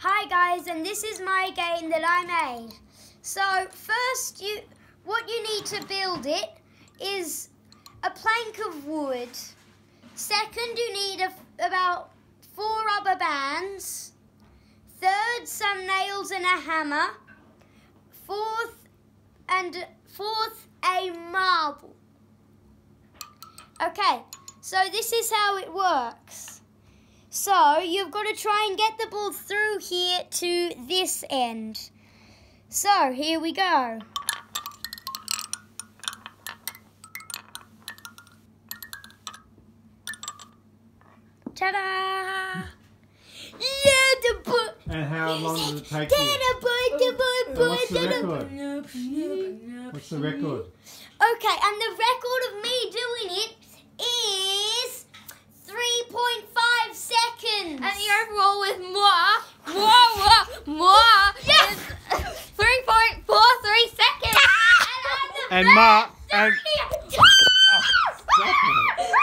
Hi guys, and this is my game that I made. So first, what you need to build it is a plank of wood. Second, you need about 4 rubber bands. Third, some nails and a hammer. Fourth, a marble. Okay, so this is how it works. So you've got to try and get the ball through here to this end. So here we go. Ta-da! Yeah, the ball. And how long does it take you? What's the record? What's the record? Okay, and the record of me doing it is 3.5 seconds. And the overall with more Yes! is 3.43 seconds. And Mark and Yes! stop it.